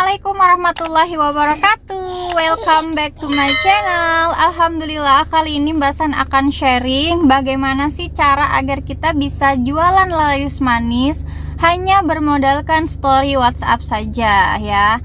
Assalamualaikum warahmatullahi wabarakatuh. Welcome back to my channel. Alhamdulillah, kali ini Mbak San akan sharing bagaimana sih cara agar kita bisa jualan laris manis hanya bermodalkan story WhatsApp saja ya.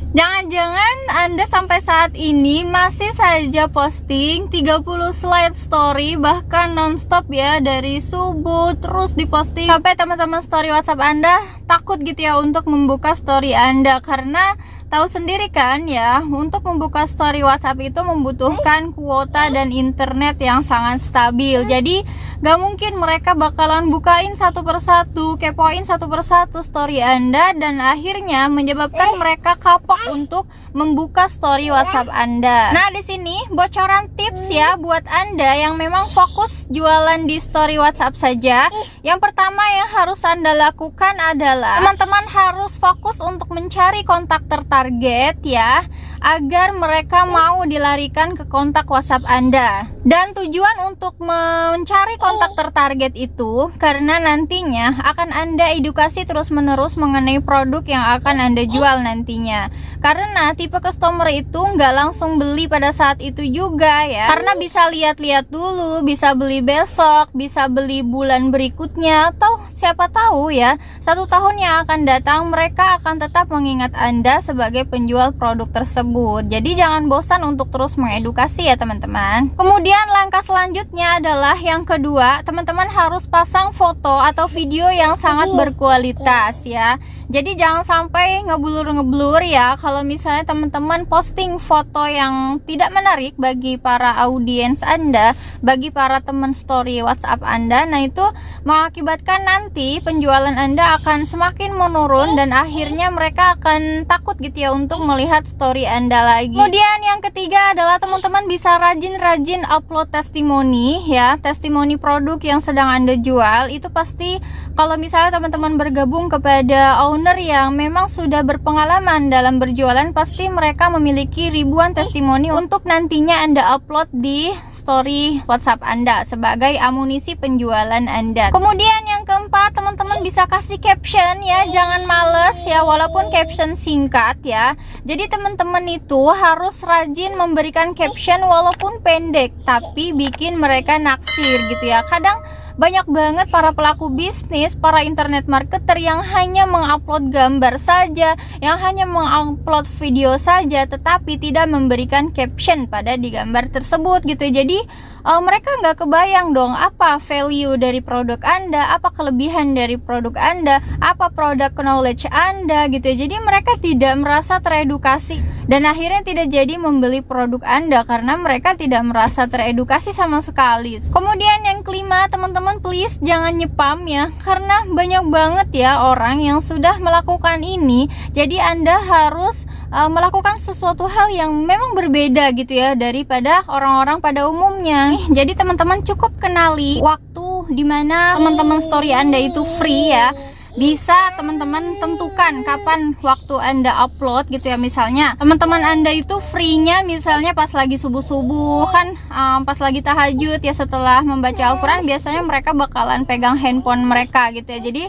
Jangan-jangan Anda sampai saat ini masih saja posting 30 slide story, bahkan nonstop ya, dari subuh terus diposting sampai teman-teman story WhatsApp Anda takut gitu ya untuk membuka story Anda, karena tahu sendiri kan ya, untuk membuka story WhatsApp itu membutuhkan kuota dan internet yang sangat stabil. Jadi gak mungkin mereka bakalan bukain satu persatu, kepoin satu persatu story Anda, dan akhirnya menyebabkan mereka kapok untuk membuka story WhatsApp Anda. Nah, di sini bocoran tips ya buat Anda yang memang fokus jualan di story WhatsApp saja. Yang pertama yang harus Anda lakukan adalah teman-teman harus fokus untuk mencari kontak tertarget ya, agar mereka mau dilarikan ke kontak WhatsApp Anda. Dan tujuan untuk mencari kontak tertarget itu karena nantinya akan Anda edukasi terus-menerus mengenai produk yang akan Anda jual nantinya. Karena tipe customer itu nggak langsung beli pada saat itu juga ya, karena bisa lihat-lihat dulu, bisa beli besok, bisa beli bulan berikutnya, atau siapa tahu ya, 1 tahun yang akan datang mereka akan tetap mengingat Anda sebagai penjual produk tersebut. Jadi jangan bosan untuk terus mengedukasi ya teman-teman. Kemudian langkah selanjutnya adalah yang kedua, teman-teman harus pasang foto atau video yang sangat berkualitas ya. Jadi jangan sampai ngeblur ya. Kalau misalnya teman-teman posting foto yang tidak menarik bagi para audiens Anda, bagi para teman story WhatsApp Anda, nah itu mengakibatkan nanti penjualan Anda akan semakin menurun dan akhirnya mereka akan takut gitu ya untuk melihat story Anda lagi. Kemudian yang ketiga adalah teman-teman bisa rajin-rajin upload testimoni ya, testimoni produk yang sedang Anda jual. Itu pasti kalau misalnya teman-teman bergabung kepada owner yang memang sudah berpengalaman dalam berjualan, pasti mereka memiliki ribuan testimoni untuk nantinya Anda upload di story WhatsApp Anda sebagai amunisi penjualan Anda. Kemudian yang keempat, teman-teman bisa kasih caption ya, jangan males ya, walaupun caption singkat ya. Jadi teman-teman itu harus rajin memberikan caption walaupun pendek, tapi bikin mereka naksir gitu ya. Kadang banyak banget para pelaku bisnis, para internet marketer yang hanya mengupload gambar saja, yang hanya mengupload video saja, tetapi tidak memberikan caption pada di gambar tersebut gitu. Jadi mereka nggak kebayang dong apa value dari produk Anda, apa kelebihan dari produk Anda, apa produk knowledge Anda gitu. Jadi mereka tidak merasa teredukasi dan akhirnya tidak jadi membeli produk Anda karena mereka tidak merasa teredukasi sama sekali. Kemudian yang kelima, teman-teman please jangan nyepam ya, karena banyak banget ya orang yang sudah melakukan ini. Jadi Anda harus melakukan sesuatu hal yang memang berbeda gitu ya daripada orang-orang pada umumnya. Jadi teman-teman cukup kenali waktu dimana teman-teman story Anda itu free ya. Bisa teman-teman tentukan kapan waktu Anda upload gitu ya. Misalnya teman-teman Anda itu free-nya misalnya pas lagi subuh-subuh kan, pas lagi tahajud ya, setelah membaca Al-Quran biasanya mereka bakalan pegang handphone mereka gitu ya. Jadi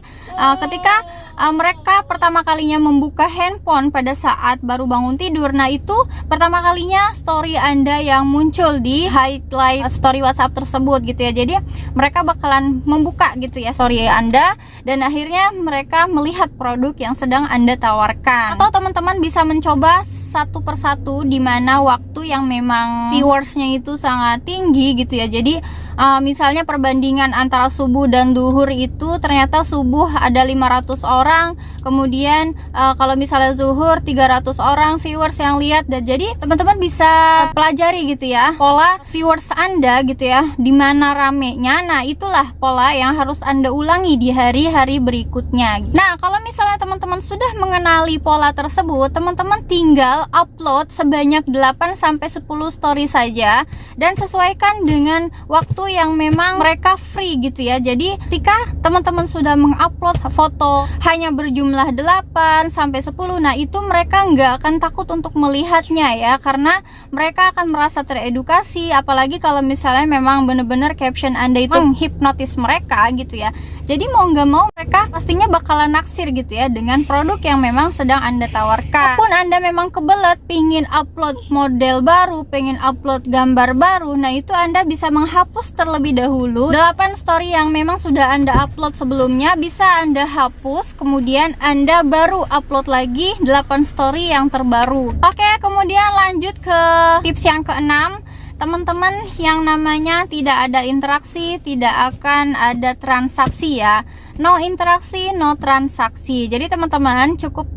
ketika mereka pertama kalinya membuka handphone pada saat baru bangun tidur, nah itu pertama kalinya story Anda yang muncul di highlight story WhatsApp tersebut gitu ya. Jadi mereka bakalan membuka gitu ya story Anda, dan akhirnya mereka melihat produk yang sedang Anda tawarkan. Atau teman-teman bisa mencoba satu persatu di mana waktu yang memang viewersnya itu sangat tinggi gitu ya. Jadi misalnya perbandingan antara subuh dan duhur itu ternyata subuh ada 500 orang, kemudian kalau misalnya zuhur 300 orang viewers yang lihat. Dan jadi teman-teman bisa pelajari gitu ya pola viewers Anda gitu ya, di mana ramenya. Nah itulah pola yang harus Anda ulangi di hari-hari berikutnya. Nah kalau misalnya teman-teman sudah mengenali pola tersebut, teman-teman tinggal upload sebanyak 8-10 story saja dan sesuaikan dengan waktu yang memang mereka free gitu ya. Jadi ketika teman-teman sudah mengupload foto hanya berjumlah 8 sampai 10, nah itu mereka nggak akan takut untuk melihatnya ya, karena mereka akan merasa teredukasi. Apalagi kalau misalnya memang bener-bener caption Anda itu menghipnotis mereka gitu ya. Jadi mau nggak mau mereka pastinya bakalan naksir gitu ya dengan produk yang memang sedang Anda tawarkan. Walaupun Anda memang kebelet pingin upload model baru, pengen upload gambar baru, nah itu Anda bisa menghapus terlebih dahulu 8 story yang memang sudah Anda upload sebelumnya, bisa Anda hapus, kemudian Anda baru upload lagi 8 story yang terbaru. Oke, kemudian lanjut ke tips yang keenam. Teman-teman, yang namanya tidak ada interaksi, tidak akan ada transaksi ya. No interaksi, no transaksi. Jadi teman-teman cukup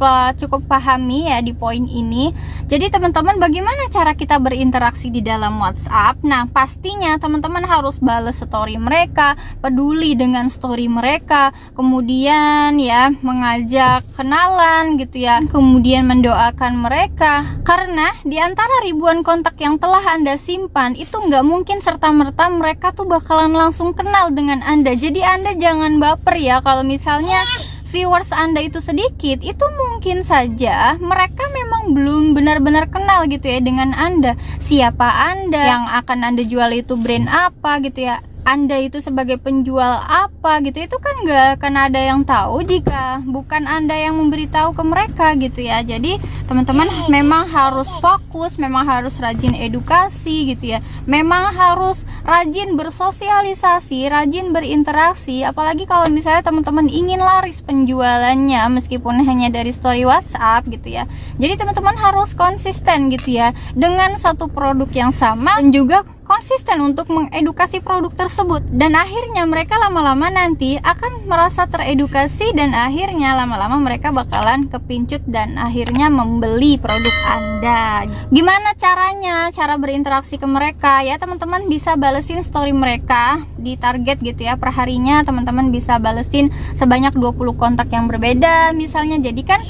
pahami ya di poin ini. Jadi teman-teman, bagaimana cara kita berinteraksi di dalam WhatsApp? Nah, pastinya teman-teman harus balas story mereka, peduli dengan story mereka, kemudian ya mengajak kenalan gitu ya, kemudian mendoakan mereka. Karena di antara ribuan kontak yang telah Anda simpan, itu nggak mungkin serta-merta mereka tuh bakalan langsung kenal dengan Anda. Jadi Anda jangan baper ya kalau misalnya viewers Anda itu sedikit. Itu mungkin saja mereka memang belum benar-benar kenal gitu ya dengan Anda. Siapa Anda, yang akan Anda jual itu brand apa gitu ya, Anda itu sebagai penjual apa gitu, itu kan nggak akan ada yang tahu jika bukan Anda yang memberitahu ke mereka gitu ya. Jadi teman-teman memang harus fokus, memang harus rajin edukasi gitu ya, memang harus rajin bersosialisasi, rajin berinteraksi. Apalagi kalau misalnya teman-teman ingin laris penjualannya meskipun hanya dari story WhatsApp gitu ya. Jadi teman-teman harus konsisten gitu ya dengan satu produk yang sama, dan juga konsisten untuk mengedukasi produk tersebut, dan akhirnya mereka lama-lama nanti akan merasa teredukasi, dan akhirnya lama-lama mereka bakalan kepincut dan akhirnya membeli produk Anda. Gimana caranya? Cara berinteraksi ke mereka ya, teman-teman bisa balesin story mereka di target gitu ya. Perharinya teman-teman bisa balesin sebanyak 20 kontak yang berbeda misalnya. Jadi kan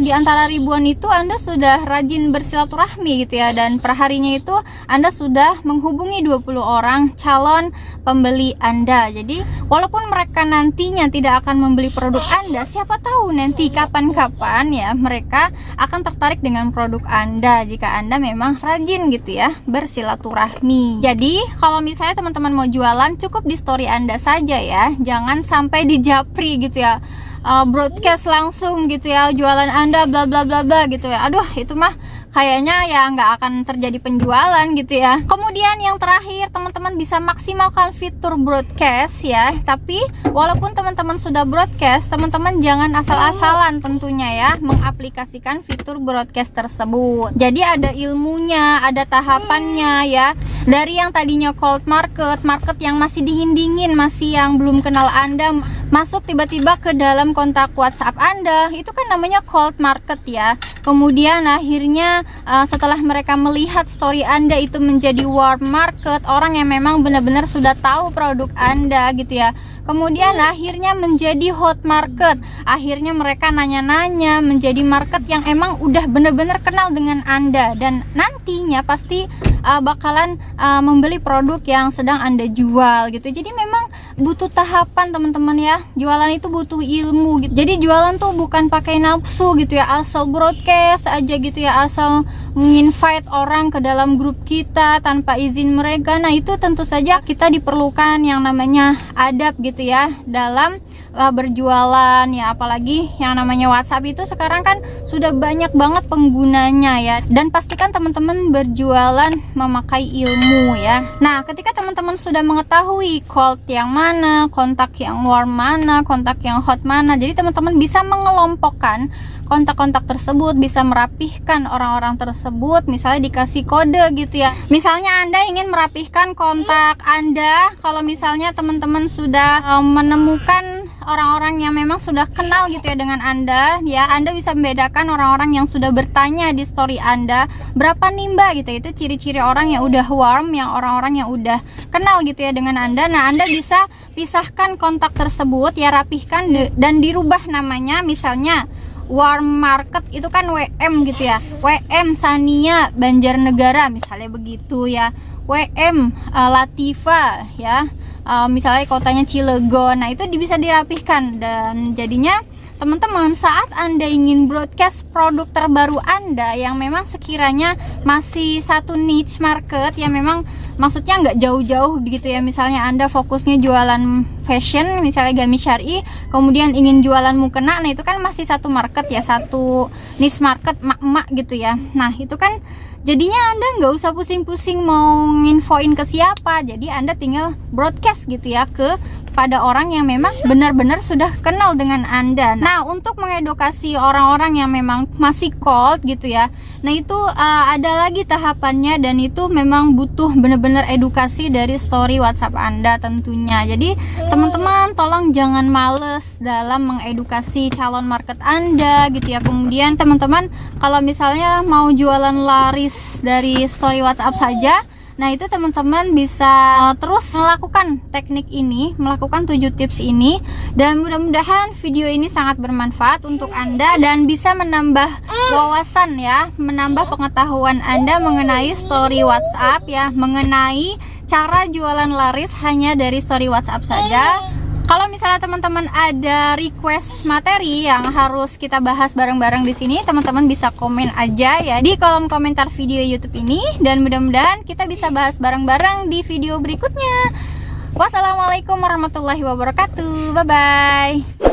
di antara ribuan itu Anda sudah rajin bersilaturahmi gitu ya, dan perharinya itu Anda sudah menghubungi 20 orang calon pembeli Anda. Jadi walaupun mereka nantinya tidak akan membeli produk Anda, siapa tahu nanti kapan-kapan ya mereka akan tertarik dengan produk Anda jika Anda memang rajin gitu ya bersilaturahmi. Jadi kalau misalnya teman-teman mau jualan, cukup di story Anda saja ya, jangan sampai di japri gitu ya, broadcast langsung gitu ya, jualan Anda bla bla bla bla gitu ya. Aduh, itu mah kayaknya ya nggak akan terjadi penjualan gitu ya. Kemudian yang terakhir, teman-teman bisa maksimalkan fitur broadcast ya. Tapi walaupun teman-teman sudah broadcast, teman-teman jangan asal-asalan tentunya ya mengaplikasikan fitur broadcast tersebut. Jadi ada ilmunya, ada tahapannya ya. Dari yang tadinya cold market, market yang masih dingin-dingin, masih yang belum kenal Anda, masuk tiba-tiba ke dalam kontak WhatsApp Anda, itu kan namanya cold market ya. Kemudian akhirnya setelah mereka melihat story Anda itu menjadi warm market, orang yang memang benar-benar sudah tahu produk Anda gitu ya. Kemudian akhirnya menjadi hot market, akhirnya mereka nanya-nanya, menjadi market yang emang udah benar-benar kenal dengan Anda, dan nantinya pasti bakalan membeli produk yang sedang Anda jual gitu. Jadi memang butuh tahapan teman-teman ya, jualan itu butuh ilmu gitu. Jadi jualan tuh bukan pakai nafsu gitu ya, asal broadcast aja gitu ya, asal menginvite orang ke dalam grup kita tanpa izin mereka. Nah itu tentu saja kita diperlukan yang namanya adab gitu ya dalam berjualan ya. Apalagi yang namanya WhatsApp itu sekarang kan sudah banyak banget penggunanya ya, dan pastikan teman-teman berjualan memakai ilmu ya. Nah ketika teman-teman sudah mengetahui cold yang mana, kontak yang warm mana, kontak yang hot mana, jadi teman-teman bisa mengelompokkan kontak-kontak tersebut, bisa merapihkan orang-orang tersebut, misalnya dikasih kode gitu ya. Misalnya Anda ingin merapihkan kontak Anda, kalau misalnya teman-teman sudah menemukan orang-orang yang memang sudah kenal gitu ya dengan Anda ya, Anda bisa membedakan orang-orang yang sudah bertanya di story Anda, berapa nih mbak gitu. Itu ciri-ciri orang yang udah warm, yang orang-orang yang udah kenal gitu ya dengan Anda. Nah Anda bisa pisahkan kontak tersebut ya, rapihkan dan dirubah namanya. Misalnya warm market itu kan WM gitu ya, WM Sania Banjarnegara misalnya begitu ya. WM, Latifa ya, misalnya kotanya Cilegon. Nah itu bisa dirapihkan, dan jadinya teman-teman saat Anda ingin broadcast produk terbaru Anda yang memang sekiranya masih satu niche market, yang memang maksudnya nggak jauh-jauh gitu ya, misalnya Anda fokusnya jualan fashion, misalnya gamis syar'i, kemudian ingin jualan mukena, nah itu kan masih satu market ya, satu niche market mak-mak gitu ya. Nah itu kan jadinya Anda nggak usah pusing-pusing mau nginfoin ke siapa, jadi Anda tinggal broadcast gitu ya pada orang yang memang benar-benar sudah kenal dengan Anda. Nah untuk mengedukasi orang-orang yang memang masih cold gitu ya, nah itu ada lagi tahapannya, dan itu memang butuh benar-benar edukasi dari story WhatsApp Anda tentunya. Jadi teman-teman tolong jangan males dalam mengedukasi calon market Anda gitu ya. Kemudian teman-teman kalau misalnya mau jualan laris dari story WhatsApp saja, nah itu teman-teman bisa terus melakukan teknik ini, melakukan 7 tips ini, dan mudah-mudahan video ini sangat bermanfaat untuk Anda dan bisa menambah wawasan ya, menambah pengetahuan Anda mengenai story WhatsApp ya, mengenai cara jualan laris hanya dari story WhatsApp saja. Kalau misalnya teman-teman ada request materi yang harus kita bahas bareng-bareng di sini, teman-teman bisa komen aja ya di kolom komentar video YouTube ini, dan mudah-mudahan kita bisa bahas bareng-bareng di video berikutnya. Wassalamualaikum warahmatullahi wabarakatuh. Bye bye.